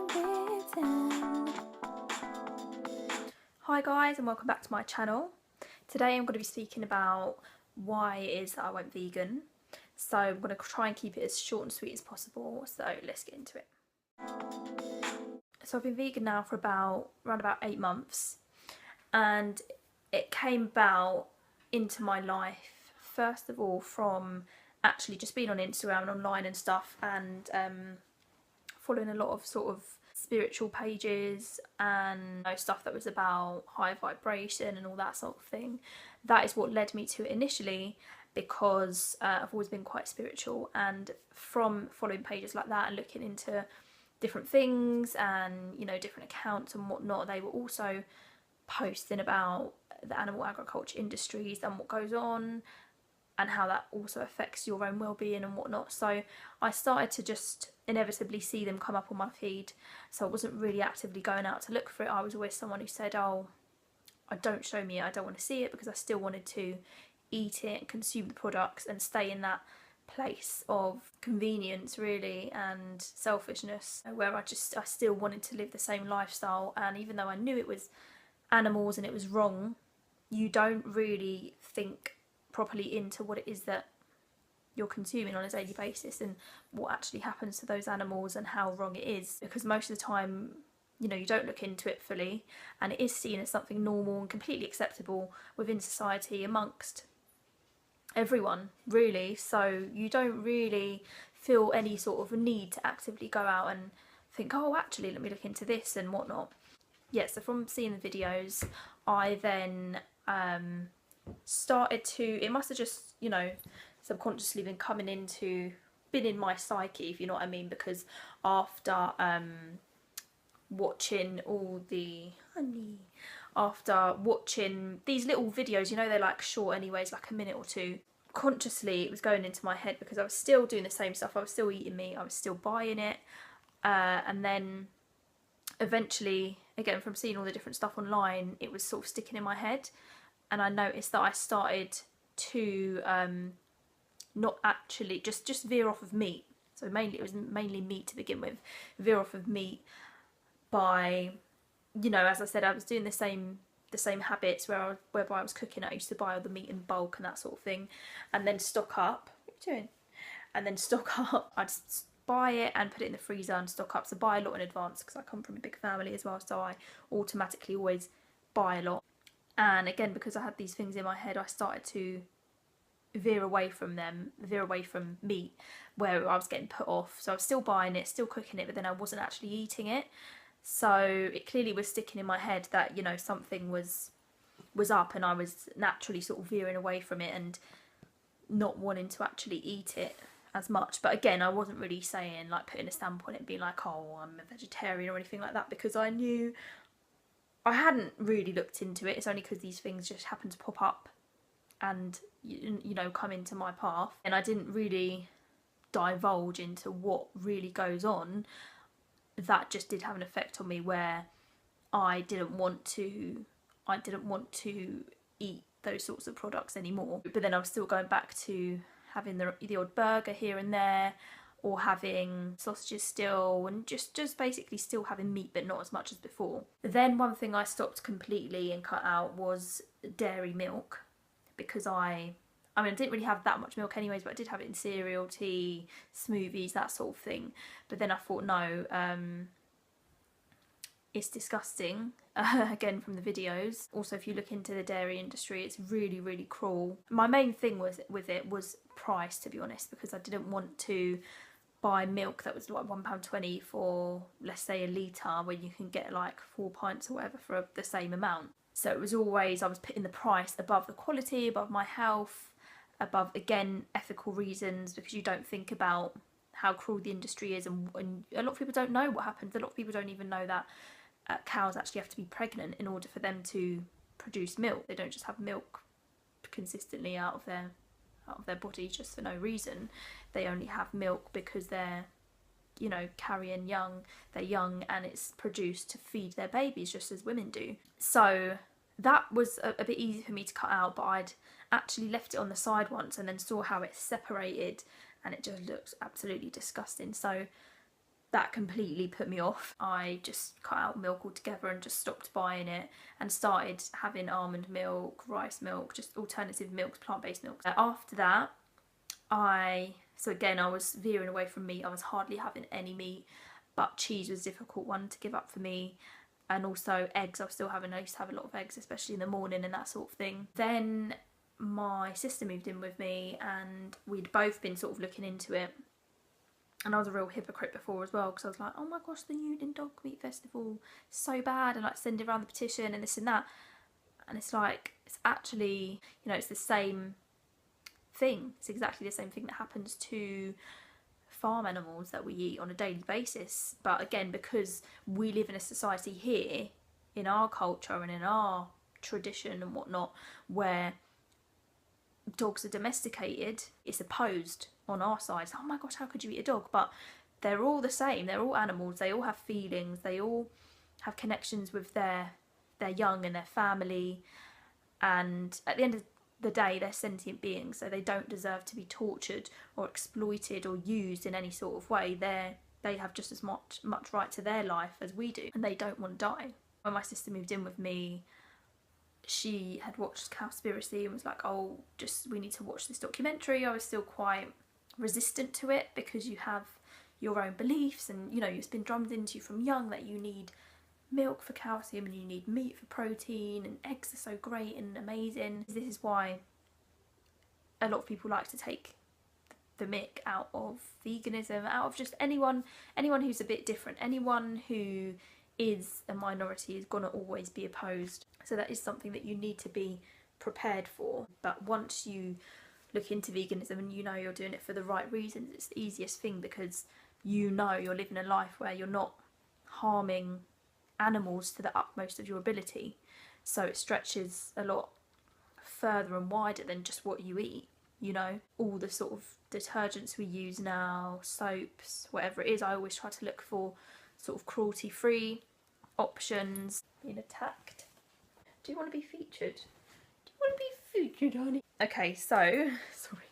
written. Hi guys, and welcome back to my channel. Today I'm going to be speaking about why it is that I went vegan. So I'm going to try and keep it as short and sweet as possible, so let's get into it. So I've been vegan now for around about 8 months, and it came about into my life first of all from actually just being on Instagram and online and stuff, and following a lot of sort of spiritual pages and stuff that was about high vibration and all that sort of thing. That is what led me to it initially, because I've always been quite spiritual, and from following pages like that and looking into different things and different accounts and whatnot, they were also posting about the animal agriculture industries and what goes on and how that also affects your own well-being and whatnot. So I started to just inevitably see them come up on my feed, so I wasn't really actively going out to look for it. I was always someone who said, oh, don't show me it, I don't want to see it, because I still wanted to eat it and consume the products and stay in that place of convenience really and selfishness, where I still wanted to live the same lifestyle. And even though I knew it was animals and it was wrong, you don't really think properly into what it is that you're consuming on a daily basis and what actually happens to those animals and how wrong it is, because most of the time you don't look into it fully, and it is seen as something normal and completely acceptable within society amongst everyone really. So you don't really feel any sort of need to actively go out and think, oh, actually let me look into this and whatnot. Yeah, so from seeing the videos, I then started to, it must have just subconsciously been in my psyche, if you know what I mean, because after watching these little videos, they're like short anyways, like a minute or two, consciously it was going into my head, because I was still doing the same stuff. I was still eating meat, I was still buying it, and then eventually, again, from seeing all the different stuff online, it was sort of sticking in my head, and I noticed that I started to not actually just veer off of meat. So it was mainly meat to begin with. Veer off of meat by, as I said, I was doing the same habits whereby I was cooking. I used to buy all the meat in bulk and that sort of thing, and then stock up. What are you doing? And then stock up. I'd buy it and put it in the freezer and stock up. So buy a lot in advance, because I come from a big family as well, so I automatically always buy a lot. And again, because I had these things in my head, I started to veer away from meat, where I was getting put off. So I was still buying it, still cooking it, but then I wasn't actually eating it. So it clearly was sticking in my head that something was up, and I was naturally sort of veering away from it and not wanting to actually eat it as much. But again, I wasn't really saying, like, putting a stamp on it and being like, oh, I'm a vegetarian or anything like that, because I knew I hadn't really looked into it. It's only because these things just happened to pop up and come into my path, and I didn't really divulge into what really goes on. That just did have an effect on me, where I didn't want to eat those sorts of products anymore. But then I was still going back to having the odd burger here and there, or having sausages still, and just basically still having meat, but not as much as before. Then one thing I stopped completely and cut out was dairy milk, because I didn't really have that much milk anyways, but I did have it in cereal, tea, smoothies, that sort of thing. But then I thought, no, it's disgusting, again from the videos. Also, if you look into the dairy industry, it's really, really cruel. My main thing with it was price, to be honest, because I didn't want to buy milk that was like £1.20 for, let's say, a litre, when you can get like 4 pints or whatever for the same amount. So it was always, I was putting the price above the quality, above my health, above, again, ethical reasons, because you don't think about how cruel the industry is, and a lot of people don't know what happens. A lot of people don't even know that cows actually have to be pregnant in order for them to produce milk. They don't just have milk consistently out of their body just for no reason. They only have milk because they're carrying young. They're young, and it's produced to feed their babies, just as women do. So that was a bit easy for me to cut out, but I'd actually left it on the side once and then saw how it separated, and it just looks absolutely disgusting. So that completely put me off. I just cut out milk altogether and just stopped buying it and started having almond milk, rice milk, just alternative milks, plant-based milks. After that, so again, I was veering away from meat. I was hardly having any meat, but cheese was a difficult one to give up for me. And also eggs, I used to have a lot of eggs, especially in the morning and that sort of thing. Then my sister moved in with me and we'd both been sort of looking into it. And I was a real hypocrite before as well, because I was like, oh my gosh, the Union Dog Meat Festival, so bad, and like sending around the petition and this and that. And it's like, it's actually, you know, it's the same thing. It's exactly the same thing that happens to farm animals that we eat on a daily basis. But again, because we live in a society here, in our culture and in our tradition and whatnot, where dogs are domesticated, it's opposed on our side. Oh my gosh, how could you eat a dog? But they're all the same. They're all animals. They all have feelings. They all have connections with their young and their family. And at the end of the day, they're sentient beings, so they don't deserve to be tortured or exploited or used in any sort of way. They have just as much right to their life as we do, and they don't want to die. When my sister moved in with me, she had watched Cowspiracy and was like, oh, we need to watch this documentary. I was still quite resistant to it because you have your own beliefs and, you know, it's been drummed into you from young that you need milk for calcium and you need meat for protein and eggs are so great and amazing. This is why a lot of people like to take the mick out of veganism, out of just anyone who's a bit different. Anyone who is a minority is going to always be opposed. So that is something that you need to be prepared for. But once you look into veganism and you know you're doing it for the right reasons, it's the easiest thing, because you know you're living a life where you're not harming animals to the utmost of your ability. So it stretches a lot further and wider than just what you eat. You know, all the sort of detergents we use now, soaps, whatever it is, I always try to look for sort of cruelty-free options. Being attacked. Do you want to be featured? Do you want to be featured, honey? Okay, so, sorry.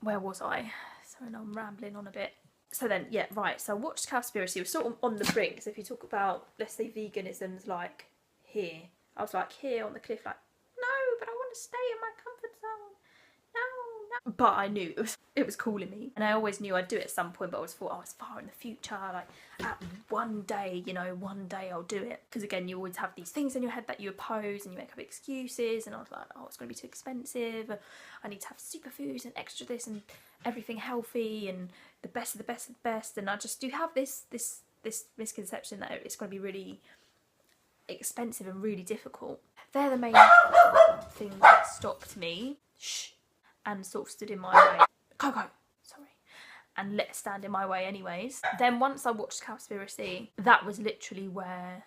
Where was I? Sorry, now I'm rambling on a bit. So then, yeah, right, so I watched Cowspiracy. It was sort of on the brink. So if you talk about, let's say, veganism's like here. I was like here on the cliff, like, no, but I want to stay in my comfort zone. No. But I knew it was calling me. And I always knew I'd do it at some point, but I always thought, oh, it's far in the future. Like, one day, you know, one day I'll do it. Because again, you always have these things in your head that you oppose and you make up excuses. And I was like, oh, it's going to be too expensive. I need to have superfoods and extra this and everything healthy and the best of the best of the best. And I just do have this misconception that it's going to be really expensive and really difficult. They're the main things that stopped me. And sort of stood in my way. Coco, sorry. And let stand in my way anyways. Then once I watched Cowspiracy, that was literally where,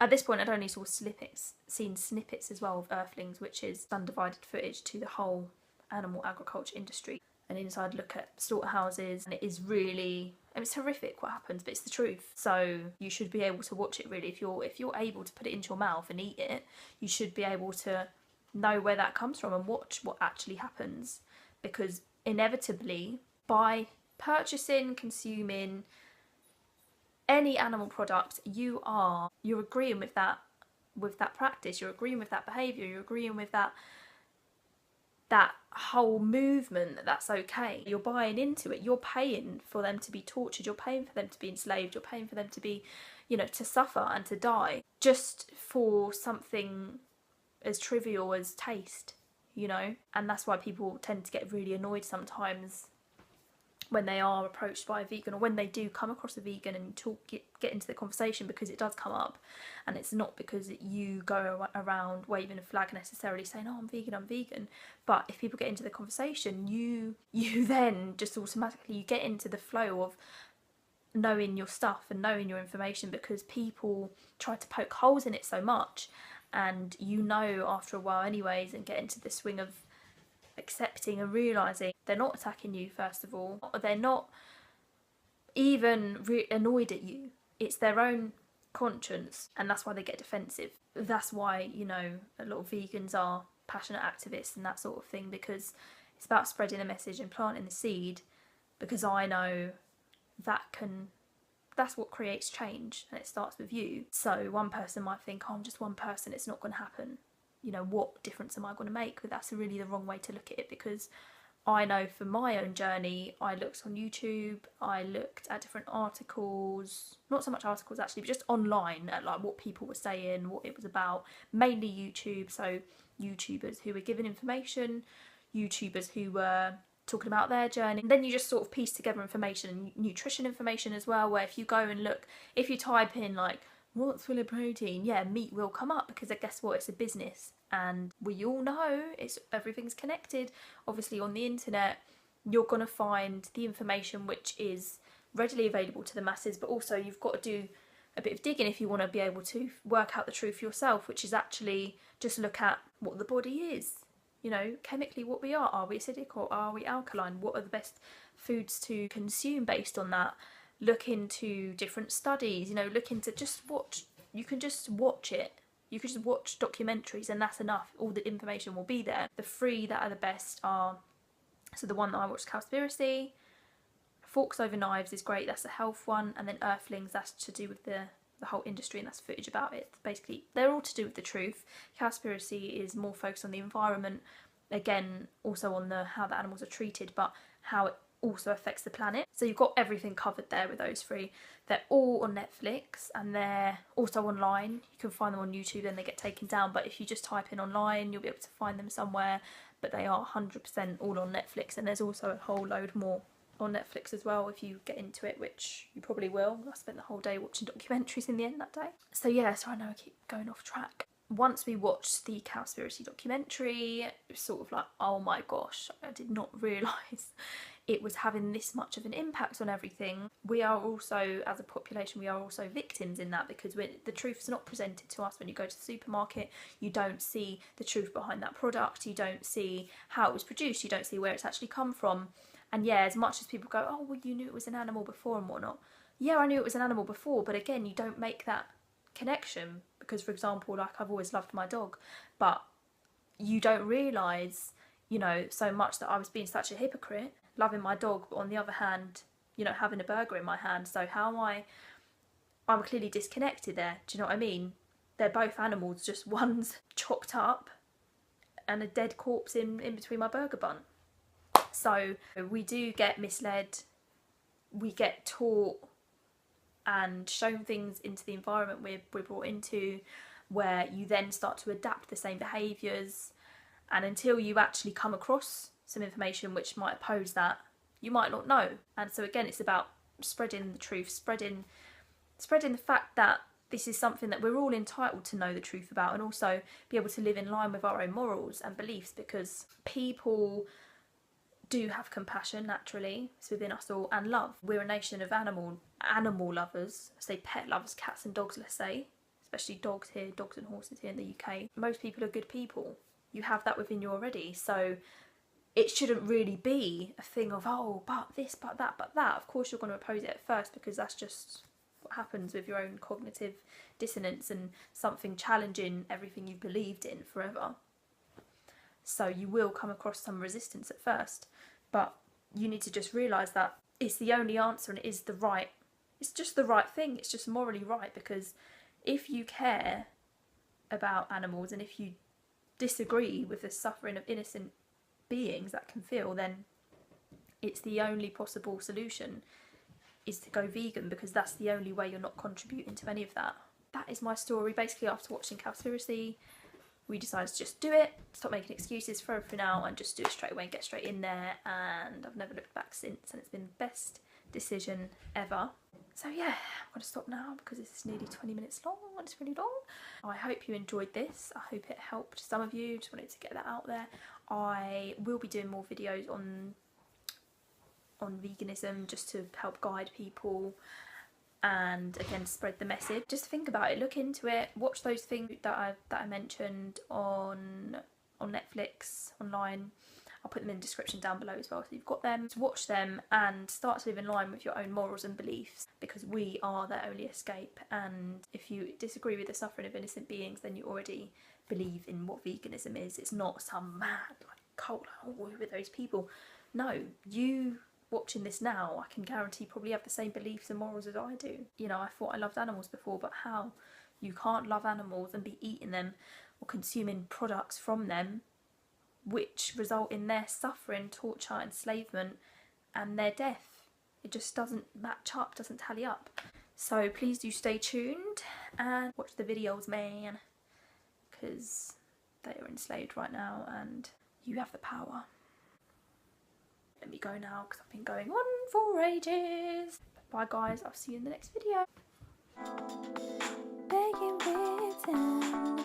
at this point I'd only seen snippets as well of Earthlings, which is undivided footage to the whole animal agriculture industry. An inside look at slaughterhouses, and it is really, it's horrific what happens, but it's the truth. So you should be able to watch it really. If you're able to put it into your mouth and eat it, you should be able to know where that comes from and watch what actually happens, because inevitably by purchasing, consuming any animal product, you're agreeing with that practice, you're agreeing with that behaviour, you're agreeing with that whole movement that's okay. You're buying into it, you're paying for them to be tortured, you're paying for them to be enslaved, you're paying for them to be, you know, to suffer and to die just for something as trivial as taste, you know. And that's why people tend to get really annoyed sometimes when they are approached by a vegan, or when they do come across a vegan and get into the conversation, because it does come up. And it's not because you go around waving a flag necessarily saying, oh, I'm vegan, but if people get into the conversation, you then just automatically, you get into the flow of knowing your stuff and knowing your information, because people try to poke holes in it so much. And you know after a while anyways, and get into the swing of accepting and realising they're not attacking you, first of all. They're not even annoyed at you. It's their own conscience, and that's why they get defensive. That's why, you know, a lot of vegans are passionate activists and that sort of thing, because it's about spreading a message and planting the seed, because I know that can that's what creates change, and it starts with you. So one person might think, oh, I'm just one person, it's not going to happen. You know, what difference am I going to make? But that's really the wrong way to look at it, because I know for my own journey, I looked on YouTube, I looked at different articles, not so much articles actually, but just online at like what people were saying, what it was about, mainly YouTube. So YouTubers who were giving information, YouTubers who were talking about their journey. And then you just sort of piece together information and nutrition information as well, where if you go and look, if you type in like, what's full of protein, yeah, meat will come up, because guess what, it's a business, and we all know everything's connected. Obviously on the internet you're going to find the information which is readily available to the masses, but also you've got to do a bit of digging if you want to be able to work out the truth yourself, which is actually just look at what the body is, you know, chemically what we are we acidic or are we alkaline, what are the best foods to consume based on that. Look into different studies, you know, look into, just watch, you can just watch it. You can just watch documentaries and that's enough. All the information will be there. The 3 that are the best are, so the one that I watched, Cowspiracy, Forks Over Knives is great, that's a health one, and then Earthlings, that's to do with the whole industry, and that's footage about it. Basically, they're all to do with the truth. Cowspiracy is more focused on the environment, again, also on the how the animals are treated, but how it also affects the planet. So you've got everything covered there with those 3. They're all on Netflix and they're also online. You can find them on YouTube, then they get taken down, but if you just type in online you'll be able to find them somewhere. But they are 100% all on Netflix, and there's also a whole load more on Netflix as well if you get into it, which you probably will. I spent the whole day watching documentaries in the end that day. So yeah, so I know I keep going off track. Once we watched the Cowspiracy documentary, it was sort of like, oh my gosh, I did not realise it was having this much of an impact on everything. We are also, as a population, we are also victims in that, because the truth is not presented to us when you go to the supermarket. You don't see the truth behind that product, you don't see how it was produced, you don't see where it's actually come from. And yeah, as much as people go, oh well, you knew it was an animal before and whatnot. Yeah, I knew it was an animal before, but again, you don't make that connection, because for example, like, I've always loved my dog, but you don't realise, you know, so much that I was being such a hypocrite, loving my dog, but on the other hand, you know, having a burger in my hand. So how I'm clearly disconnected there. Do you know what I mean? They're both animals, just one's chopped up and a dead corpse in between my burger bun. So we do get misled, we get taught and shown things into the environment we're brought into, where you then start to adapt the same behaviours, and until you actually come across some information which might oppose that, you might not know. And so again, it's about spreading the truth, spreading the fact that this is something that we're all entitled to know the truth about, and also be able to live in line with our own morals and beliefs, because people do have compassion naturally, it's within us all, and love. We're a nation of animal lovers, say pet lovers, cats and dogs, let's say, especially dogs here, dogs and horses here in the UK. Most people are good people. You have that within you already, so it shouldn't really be a thing of, oh, but this, but that, but that. Of course you're going to oppose it at first, because that's just what happens with your own cognitive dissonance and something challenging everything you've believed in forever. So you will come across some resistance at first, but you need to just realise that it's the only answer, and it's just the right thing, it's just morally right. Because if you care about animals, and if you disagree with the suffering of innocent beings that can feel, then it's the only possible solution is to go vegan, because that's the only way you're not contributing to any of that. That is my story. Basically, after watching Cowspiracy, we decided to just do it, stop making excuses, throw everything out and just do it straight away and get straight in there, and I've never looked back since, and it's been the best decision ever. So yeah, I'm going to stop now because this is nearly 20 minutes long and it's really long. I hope you enjoyed this. I hope it helped some of you. Just wanted to get that out there. I will be doing more videos on veganism, just to help guide people and again spread the message. Just think about it, look into it, watch those things that I mentioned on Netflix, online. I'll put them in the description down below as well, so you've got them to watch them and start to live in line with your own morals and beliefs, because we are their only escape. And if you disagree with the suffering of innocent beings, then you already believe in what veganism is. It's not some mad like cult, oh, who are those people? No, you watching this now, I can guarantee probably have the same beliefs and morals as I do. You know, I thought I loved animals before, but how? You can't love animals and be eating them or consuming products from them which result in their suffering, torture, enslavement and their death. It just doesn't match up, doesn't tally up. So please do stay tuned and watch the videos, man, because they are enslaved right now and you have the power. Let me go now because I've been going on for ages. Bye guys, I'll see you in the next video.